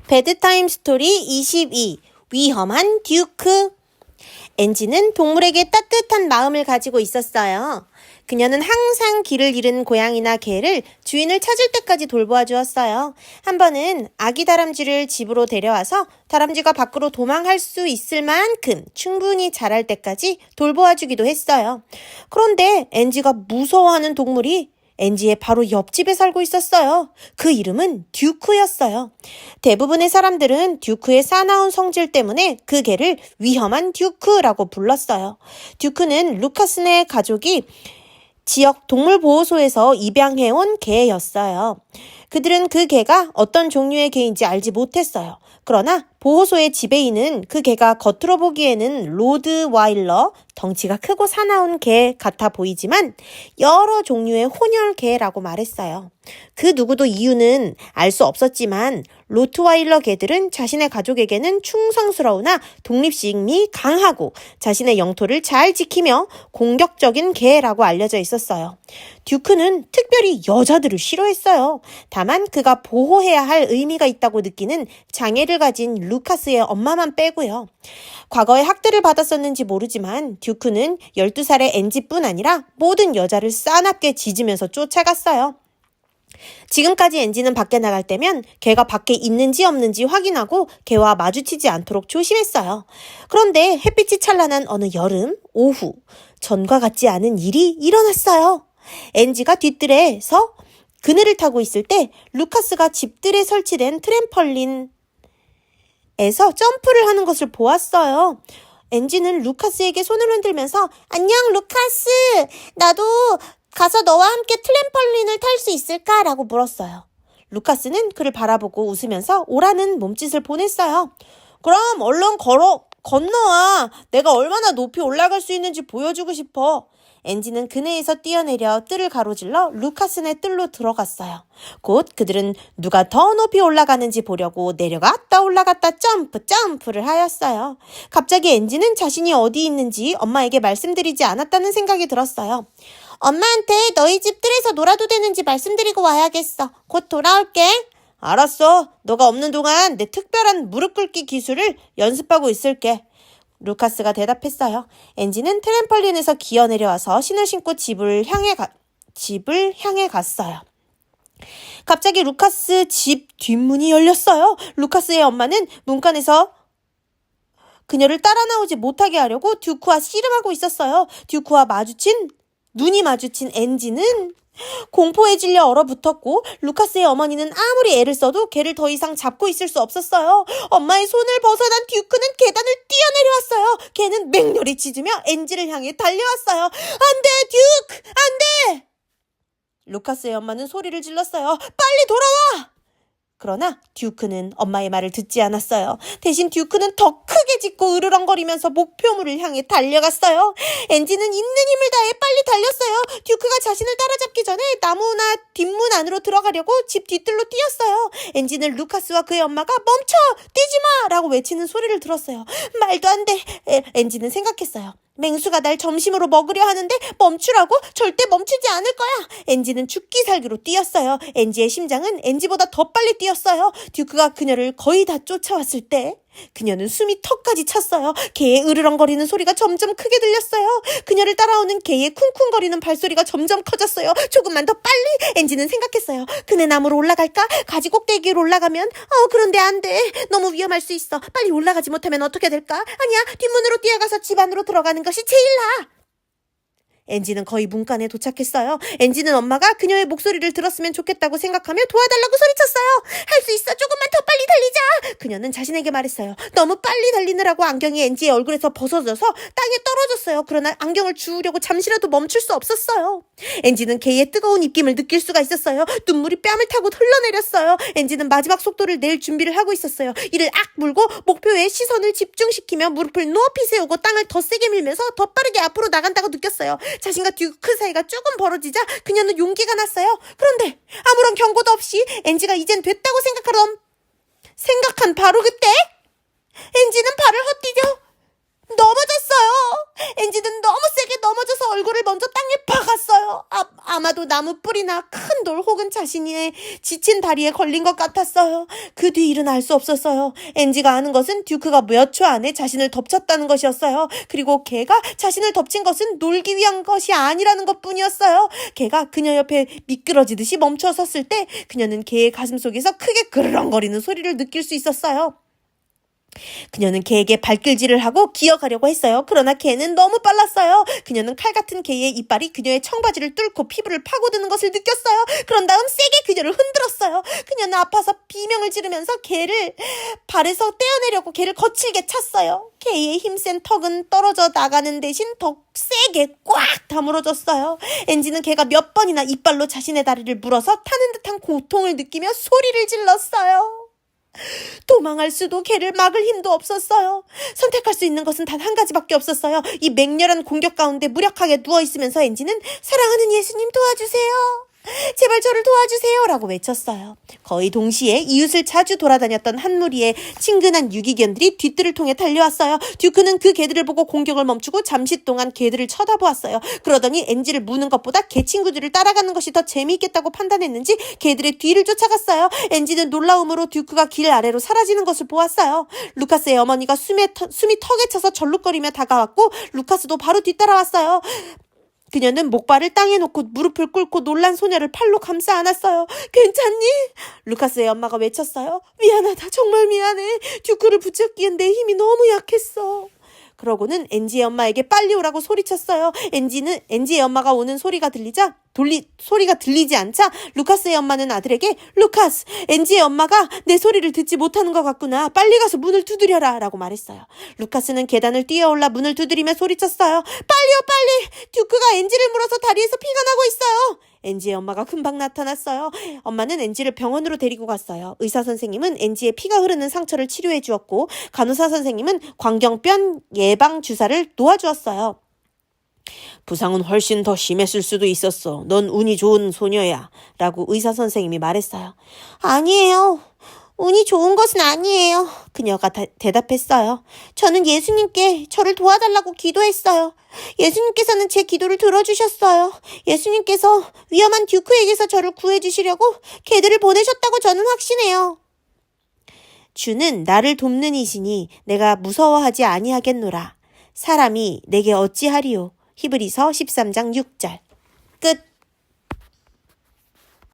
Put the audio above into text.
배드타임 스토리 22 위험한 듀크. 엔지는 동물에게 따뜻한 마음을 가지고 있었어요. 그녀는 항상 길을 잃은 고양이나 개를 주인을 찾을 때까지 돌보아 주었어요. 한 번은 아기 다람쥐를 집으로 데려와서 다람쥐가 밖으로 도망할 수 있을 만큼 충분히 자랄 때까지 돌보아 주기도 했어요. 그런데 엔지가 무서워하는 동물이 엔지의 바로 옆집에 살고 있었어요. 그 이름은 듀크였어요. 대부분의 사람들은 듀크의 사나운 성질 때문에 그 개를 위험한 듀크라고 불렀어요. 듀크는 루카스네 가족이 지역 동물보호소에서 입양해온 개였어요. 그들은 그 개가 어떤 종류의 개인지 알지 못했어요. 그러나 보호소의 지배인은 그 개가 겉으로 보기에는 로드와일러, 덩치가 크고 사나운 개 같아 보이지만 여러 종류의 혼혈 개라고 말했어요. 그 누구도 이유는 알 수 없었지만 로트와일러 개들은 자신의 가족에게는 충성스러우나 독립심이 강하고 자신의 영토를 잘 지키며 공격적인 개라고 알려져 있었어요. 듀크는 특별히 여자들을 싫어했어요. 다만 그가 보호해야 할 의미가 있다고 느끼는 장애를 가진 루카스의 엄마만 빼고요. 과거에 학대를 받았었는지 모르지만 듀크는 12살의 엔지뿐 아니라 모든 여자를 싸납게 짖으면서 쫓아갔어요. 지금까지 엔지는 밖에 나갈 때면 개가 밖에 있는지 없는지 확인하고 개와 마주치지 않도록 조심했어요. 그런데 햇빛이 찬란한 어느 여름 오후, 전과 같지 않은 일이 일어났어요. 엔지가 뒷뜰에서 그늘을 타고 있을 때 루카스가 집들에 설치된 트램펄린에서 점프를 하는 것을 보았어요. 엔지는 루카스에게 손을 흔들면서 안녕 루카스, 나도 가서 너와 함께 트램펄린을 탈 수 있을까? 라고 물었어요. 루카스는 그를 바라보고 웃으면서 오라는 몸짓을 보냈어요. 그럼 얼른 건너와. 내가 얼마나 높이 올라갈 수 있는지 보여주고 싶어. 엔지는 그네에서 뛰어내려 뜰을 가로질러 루카스네 뜰로 들어갔어요. 곧 그들은 누가 더 높이 올라가는지 보려고 내려갔다 올라갔다 점프를 하였어요. 갑자기 엔지는 자신이 어디 있는지 엄마에게 말씀드리지 않았다는 생각이 들었어요. 엄마한테 너희 집 뜰에서 놀아도 되는지 말씀드리고 와야겠어. 곧 돌아올게. 알았어. 너가 없는 동안 내 특별한 무릎 꿇기 기술을 연습하고 있을게. 루카스가 대답했어요. 엔지는 트램펄린에서 기어 내려와서 신을 신고 집을 향해 갔어요. 갑자기 루카스 집 뒷문이 열렸어요. 루카스의 엄마는 문간에서 그녀를 따라 나오지 못하게 하려고 듀크와 씨름하고 있었어요. 듀크와 눈이 마주친 엔지는 공포에 질려 얼어붙었고 루카스의 어머니는 아무리 애를 써도 개를 더 이상 잡고 있을 수 없었어요. 엄마의 손을 벗어난 듀크는 계단을 뛰어내려왔어요. 개는 맹렬히 짖으며 엔지를 향해 달려왔어요. 안 돼, 듀크! 안 돼! 루카스의 엄마는 소리를 질렀어요. 빨리 돌아와! 그러나 듀크는 엄마의 말을 듣지 않았어요. 대신 듀크는 더 크게 짖고 으르렁거리면서 목표물을 향해 달려갔어요. 엔지는 있는 힘을 다해 빨리 달렸어요. 듀크가 자신을 따라잡기 전에 나무나 뒷문 안으로 들어가려고 집 뒤뜰로 뛰었어요. 엔지는 루카스와 그의 엄마가 멈춰! 뛰지마! 라고 외치는 소리를 들었어요. 말도 안 돼! 엔지는 생각했어요. 맹수가 날 점심으로 먹으려 하는데 멈추라고? 절대 멈추지 않을 거야. 엔지는 죽기 살기로 뛰었어요. 엔지의 심장은 엔지보다 더 빨리 뛰었어요. 듀크가 그녀를 거의 다 쫓아왔을 때 그녀는 숨이 턱까지 찼어요. 개의 으르렁거리는 소리가 점점 크게 들렸어요. 그녀를 따라오는 개의 쿵쿵거리는 발소리가 점점 커졌어요. 조금만 더 빨리. 엔지는 생각했어요. 그네 나무로 올라갈까? 가지 꼭대기로 올라가면 그런데 안 돼. 너무 위험할 수 있어. 빨리 올라가지 못하면 어떻게 될까? 아니야, 뒷문으로 뛰어가서 집 안으로 들어가는 것이 제일 나아. 엔지는 거의 문간에 도착했어요. 엔지는 엄마가 그녀의 목소리를 들었으면 좋겠다고 생각하며 도와달라고 소리쳤어요. 할 수 있어. 조금만 더 빨리 달리자. 그녀는 자신에게 말했어요. 너무 빨리 달리느라고 안경이 엔지의 얼굴에서 벗어져서 땅에 떨어졌어요. 그러나 안경을 주우려고 잠시라도 멈출 수 없었어요. 엔지는 개의 뜨거운 입김을 느낄 수가 있었어요. 눈물이 뺨을 타고 흘러내렸어요. 엔지는 마지막 속도를 낼 준비를 하고 있었어요. 이를 악 물고 목표에 시선을 집중시키며 무릎을 높이 세우고 땅을 더 세게 밀면서 더 빠르게 앞으로 나간다고 느꼈어요. 자신과 듀크 사이가 조금 벌어지자 그녀는 용기가 났어요. 그런데 아무런 경고도 없이 엔지가 이젠 됐다고 생각한 바로 그때 엔지는 발을 헛디뎌 넘어졌어요. 엔지는 너무 세게 넘어져서 얼굴을 먼저 땅에 박았어요. 아마도 나무 뿌리나 큰 돌 혹은 자신의 지친 다리에 걸린 것 같았어요. 그 뒤 일은 알 수 없었어요. 엔지가 아는 것은 듀크가 몇 초 안에 자신을 덮쳤다는 것이었어요. 그리고 걔가 자신을 덮친 것은 놀기 위한 것이 아니라는 것뿐이었어요. 걔가 그녀 옆에 미끄러지듯이 멈춰 섰을 때 그녀는 걔의 가슴속에서 크게 그르렁거리는 소리를 느낄 수 있었어요. 그녀는 개에게 발길질을 하고 기어가려고 했어요. 그러나 개는 너무 빨랐어요. 그녀는 칼 같은 개의 이빨이 그녀의 청바지를 뚫고 피부를 파고드는 것을 느꼈어요. 그런 다음 세게 그녀를 흔들었어요. 그녀는 아파서 비명을 지르면서 개를 발에서 떼어내려고 개를 거칠게 찼어요. 개의 힘센 턱은 떨어져 나가는 대신 더 세게 꽉 다물어졌어요. 엔지는 개가 몇 번이나 이빨로 자신의 다리를 물어서 타는 듯한 고통을 느끼며 소리를 질렀어요. 도망할 수도 개를 막을 힘도 없었어요. 선택할 수 있는 것은 단 한 가지밖에 없었어요. 이 맹렬한 공격 가운데 무력하게 누워있으면서 엔지는 사랑하는 예수님 도와주세요. 제발 저를 도와주세요 라고 외쳤어요. 거의 동시에 이웃을 자주 돌아다녔던 한 무리의 친근한 유기견들이 뒷뜰을 통해 달려왔어요. 듀크는 그 개들을 보고 공격을 멈추고 잠시 동안 개들을 쳐다보았어요. 그러더니 엔지를 무는 것보다 개 친구들을 따라가는 것이 더 재미있겠다고 판단했는지 개들의 뒤를 쫓아갔어요. 엔지는 놀라움으로 듀크가 길 아래로 사라지는 것을 보았어요. 루카스의 어머니가 숨이 턱에 차서 절룩거리며 다가왔고 루카스도 바로 뒤따라왔어요. 그녀는 목발을 땅에 놓고 무릎을 꿇고 놀란 소녀를 팔로 감싸 안았어요. 괜찮니? 루카스의 엄마가 외쳤어요. 미안하다. 정말 미안해. 듀크를 붙잡기엔 내 힘이 너무 약했어. 그러고는 엔지의 엄마에게 빨리 오라고 소리쳤어요. 엔지의 엄마가 오는 소리가 들리지 않자 루카스의 엄마는 아들에게 루카스, 엔지의 엄마가 내 소리를 듣지 못하는 것 같구나. 빨리 가서 문을 두드려라 라고 말했어요. 루카스는 계단을 뛰어올라 문을 두드리며 소리쳤어요. 빨리요 빨리. 듀크가 엔지를 물어서 다리에서 피가 나고 있어요. 엔지의 엄마가 금방 나타났어요. 엄마는 엔지를 병원으로 데리고 갔어요. 의사 선생님은 엔지의 피가 흐르는 상처를 치료해 주었고 간호사 선생님은 광경변 예방 주사를 놓아주었어요. 부상은 훨씬 더 심했을 수도 있었어. 넌 운이 좋은 소녀야 라고 의사 선생님이 말했어요. 아니에요. 운이 좋은 것은 아니에요. 그녀가 대답했어요. 저는 예수님께 저를 도와달라고 기도했어요. 예수님께서는 제 기도를 들어주셨어요. 예수님께서 위험한 듀크에게서 저를 구해주시려고 개들을 보내셨다고 저는 확신해요. 주는 나를 돕는 이시니 내가 무서워하지 아니하겠노라. 사람이 내게 어찌하리요. 히브리서 13장 6절.